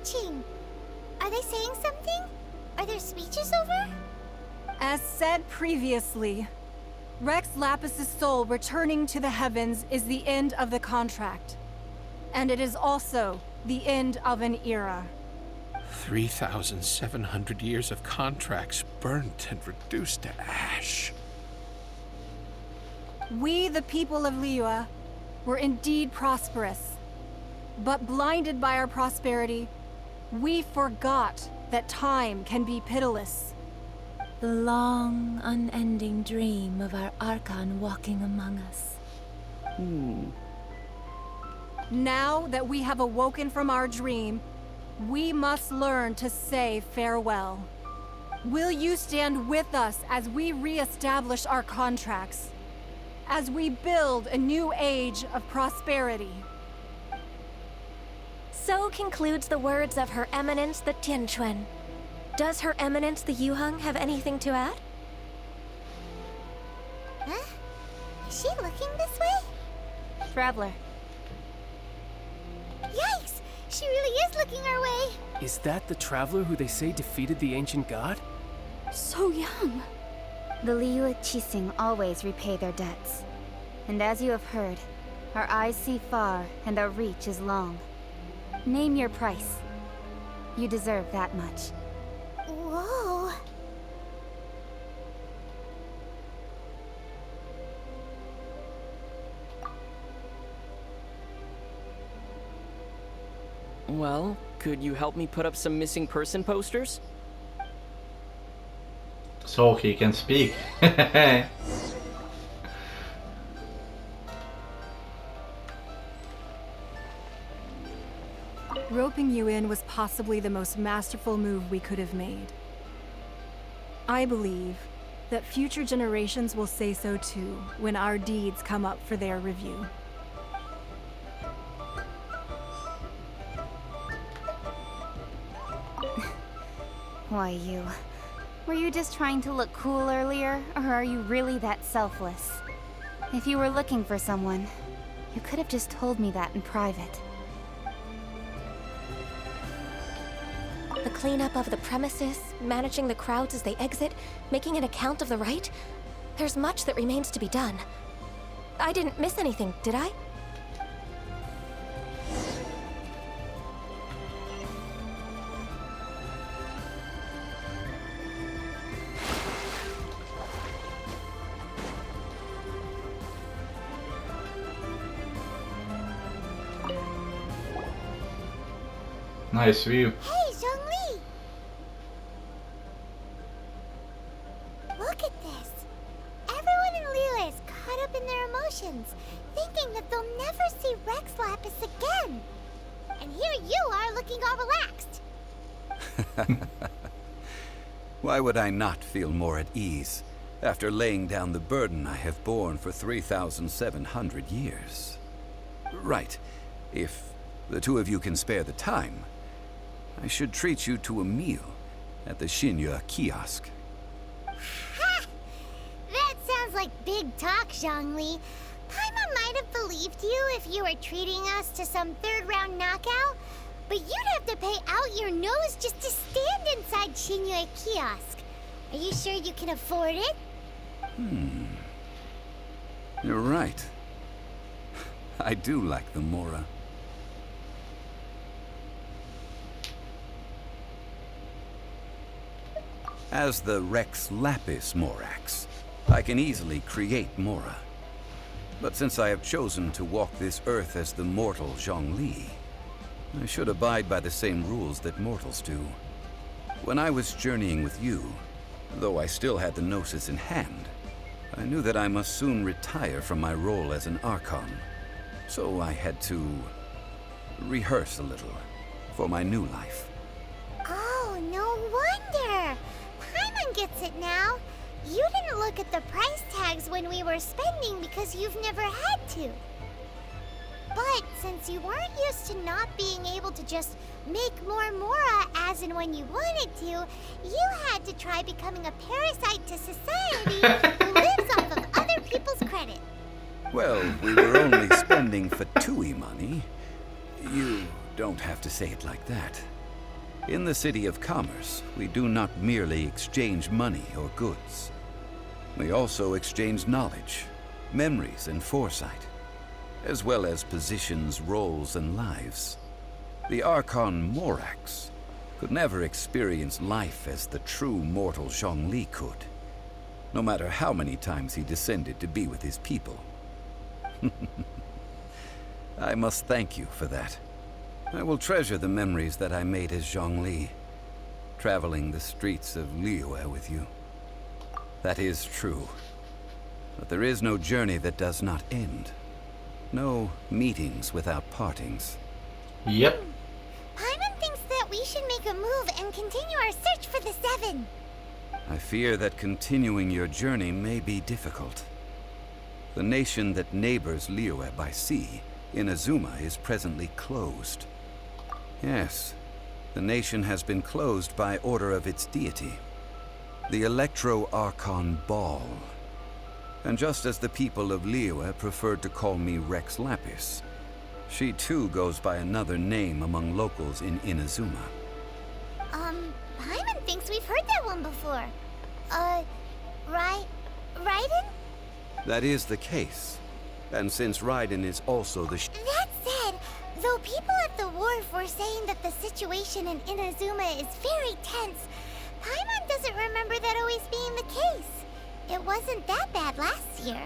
watching. Are they saying something? Are their speeches over? As said previously, Rex Lapis' soul returning to the heavens is the end of the contract. And it is also the end of an era. 3,700 years of contracts burnt and reduced to ash. We, the people of Liyue, were indeed prosperous. But blinded by our prosperity, we forgot that time can be pitiless. The long, unending dream of our Archon walking among us. Now that we have awoken from our dream, we must learn to say farewell. Will you stand with us as we re-establish our contracts? As we build a new age of prosperity? So concludes the words of Her Eminence the Tianquan. Does Her Eminence the Yuheng have anything to add? Huh? Is she looking this way? Traveler. Yikes! She really is looking our way! Is that the traveler who they say defeated the ancient god? So young. The Liyue Qixing always repay their debts. And as you have heard, our eyes see far and our reach is long. Name your price. You deserve that much. Whoa! Well, could you help me put up some missing person posters? So he can speak. Roping you in was possibly the most masterful move we could have made. I believe that future generations will say so too when our deeds come up for their review. Why you? Were you just trying to look cool earlier, or are you really that selfless? If you were looking for someone, you could have just told me that in private. The cleanup of the premises, managing the crowds as they exit, making an account of the rite? There's much that remains to be done. I didn't miss anything, did I? Nice view. Hey, Zhongli! Look at this! Everyone in Liyue is caught up in their emotions, thinking that they'll never see Rex Lapis again. And here you are looking all relaxed. Why would I not feel more at ease after laying down the burden I have borne for 3,700 years? Right. If the two of you can spare the time, I should treat you to a meal at the Xinyue kiosk. Ha! That sounds like big talk, Zhongli. Paimon might have believed you if you were treating us to some third-round knockout, but you'd have to pay out your nose just to stand inside Xinyue kiosk. Are you sure you can afford it? You're right. I do like the Mora. As the Rex Lapis Morax, I can easily create Mora. But since I have chosen to walk this earth as the mortal Zhongli, I should abide by the same rules that mortals do. When I was journeying with you, though I still had the Gnosis in hand, I knew that I must soon retire from my role as an Archon. So I had to rehearse a little for my new life. Oh, no wonder! Paimon gets it now. You didn't look at the price tags when we were spending because you've never had to. But since you weren't used to not being able to just make more Mora as and when you wanted to, you had to try becoming a parasite to society who lives off of other people's credit. Well, we were only spending Fatui money. You don't have to say it like that. In the City of Commerce, we do not merely exchange money or goods. We also exchange knowledge, memories, and foresight, as well as positions, roles, and lives. The Archon Morax could never experience life as the true mortal Zhongli could, no matter how many times he descended to be with his people. I must thank you for that. I will treasure the memories that I made as Zhongli, traveling the streets of Liyue with you. That is true. But there is no journey that does not end. No meetings without partings. Yep. Paimon thinks that we should make a move and continue our search for the Seven. I fear that continuing your journey may be difficult. The nation that neighbors Liyue by sea, Inazuma, is presently closed. Yes, the nation has been closed by order of its deity, the Electro-Archon Ball. And just as the people of Liyue preferred to call me Rex Lapis, she too goes by another name among locals in Inazuma. Paimon thinks we've heard that one before. Raiden? That is the case. And since Raiden is also the That said, though people at the wharf were saying that the situation in Inazuma is very tense, Paimon doesn't remember that always being the case. It wasn't that bad last year.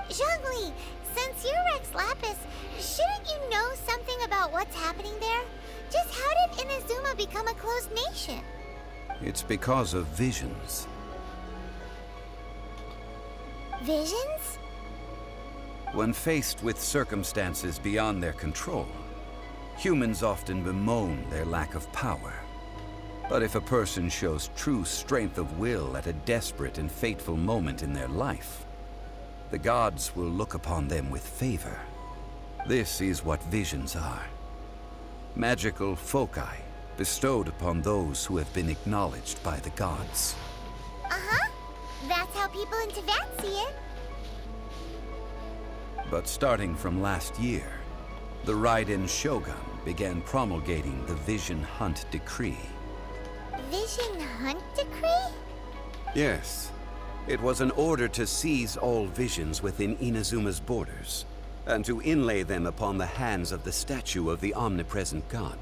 Zhongli, since you're Rex Lapis, shouldn't you know something about what's happening there? Just how did Inazuma become a closed nation? It's because of visions. Visions? When faced with circumstances beyond their control, humans often bemoan their lack of power. But if a person shows true strength of will at a desperate and fateful moment in their life, the gods will look upon them with favor. This is what visions are. Magical foci bestowed upon those who have been acknowledged by the gods. Uh-huh. That's how people in Teyvat see it. But starting from last year, the Raiden Shogun began promulgating the Vision Hunt Decree. Vision Hunt Decree? Yes. It was an order to seize all visions within Inazuma's borders, and to inlay them upon the hands of the statue of the omnipresent god.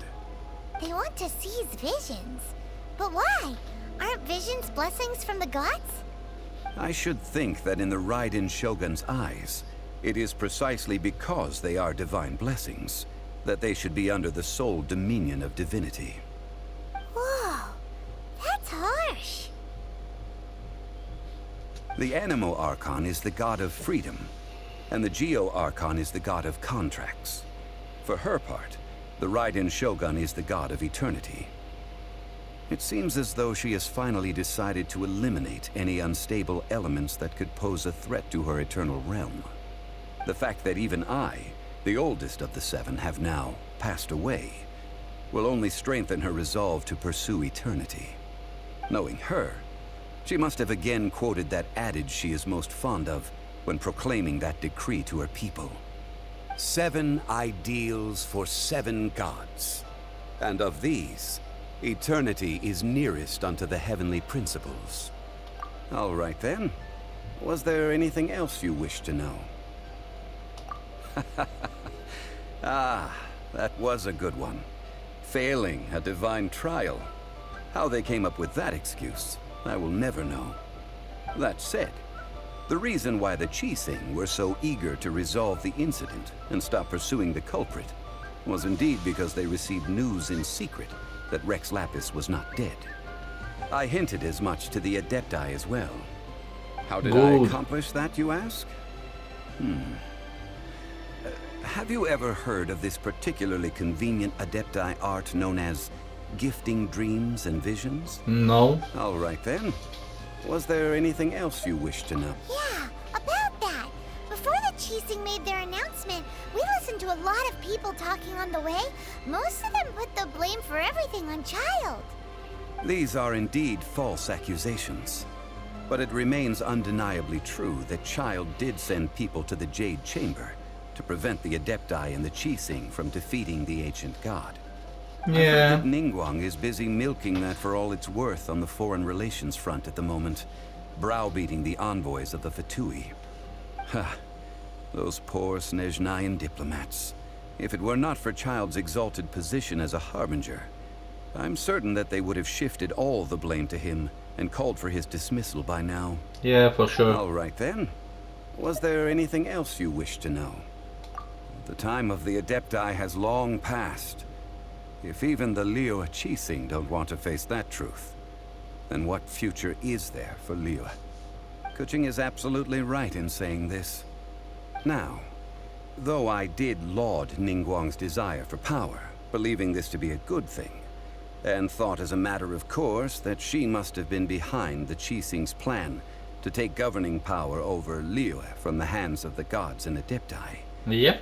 They want to seize visions. But why? Aren't visions blessings from the gods? I should think that in the Raiden Shogun's eyes, it is precisely because they are divine blessings that they should be under the sole dominion of divinity. Whoa, that's harsh. The Animo Archon is the god of freedom, and the Geo Archon is the god of contracts. For her part, the Raiden Shogun is the god of eternity. It seems as though she has finally decided to eliminate any unstable elements that could pose a threat to her eternal realm. The fact that even I, the oldest of the seven, have now passed away, will only strengthen her resolve to pursue eternity. Knowing her, she must have again quoted that adage she is most fond of when proclaiming that decree to her people. 7 ideals for 7 gods, and of these, eternity is nearest unto the heavenly principles. All right then. Was there anything else you wish to know? Ah, that was a good one. Failing a divine trial. How they came up with that excuse, I will never know. That said, the reason why the Qixing were so eager to resolve the incident and stop pursuing the culprit was indeed because they received news in secret that Rex Lapis was not dead. I hinted as much to the Adepti as well. How did I accomplish that, you ask? Have you ever heard of this particularly convenient Adepti art known as gifting dreams and visions? No. All right then. Was there anything else you wish to know? Yeah, about that. Before the Qixing made their announcement, we listened to a lot of people talking on the way. Most of them put the blame for everything on Child. These are indeed false accusations. But it remains undeniably true that Child did send people to the Jade Chamber to prevent the Adepti and the Qixing from defeating the ancient god. I Yeah. heard that Ningguang is busy milking that for all it's worth on the foreign relations front at the moment, browbeating the envoys of the Fatui. Ha! Those poor Snezhnayan diplomats. If it were not for Child's exalted position as a harbinger, I'm certain that they would have shifted all the blame to him and called for his dismissal by now. Yeah, for sure. All right then. Was there anything else you wish to know? The time of the Adepti has long passed. If even the Liyue Qixing don't want to face that truth, then what future is there for Liyue? Kuching is absolutely right in saying this. Now, though I did laud Ningguang's desire for power, believing this to be a good thing, and thought as a matter of course that she must have been behind the Qixing's plan to take governing power over Liyue from the hands of the gods and Adepti. Yep.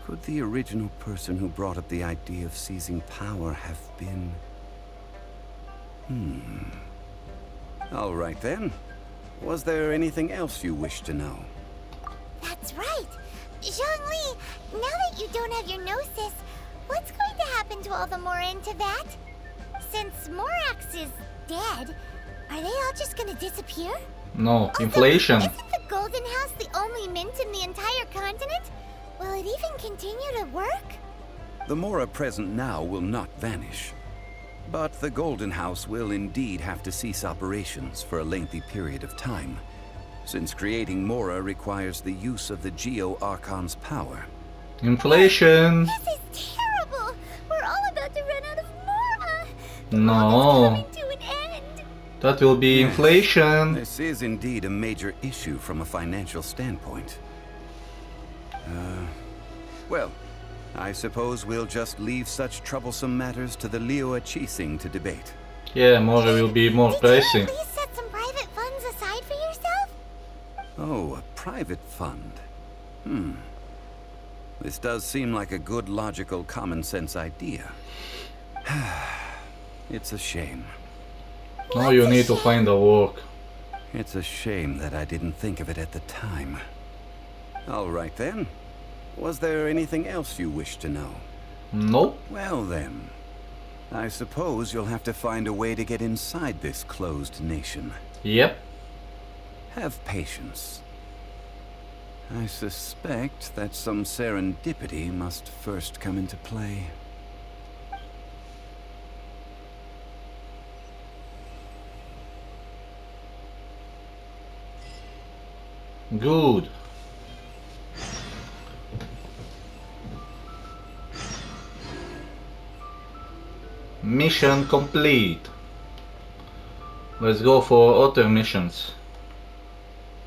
Could the original person who brought up the idea of seizing power have been... All right then. Was there anything else you wish to know? That's right. Zhongli, now that you don't have your gnosis, what's going to happen to all the Mora in Teyvat? Since Morax is dead, are they all just gonna disappear? No, Also, inflation. Isn't the Golden House the only mint in the entire continent? Will it even continue to work? The Mora present now will not vanish. But the Golden House will indeed have to cease operations for a lengthy period of time, since creating Mora requires the use of the Geo-Archon's power. Inflation. This is terrible! We're all about to run out of Mora! No. Coming to an end! That will be Yes. inflation. This is indeed a major issue from a financial standpoint. Well, I suppose we'll just leave such troublesome matters to the Liyue Qixing to debate. Yeah, more will be more Did you pricey. at least set some private funds aside for yourself? Oh, a private fund. This does seem like a good, logical, common-sense idea. It's a shame. Now you need to find a work. It's a shame that I didn't think of it at the time. All right then. Was there anything else you wish to know? Nope. Well then, I suppose you'll have to find a way to get inside this closed nation. Yep. Have patience. I suspect that some serendipity must first come into play. Good. Mission complete. Let's go for other missions.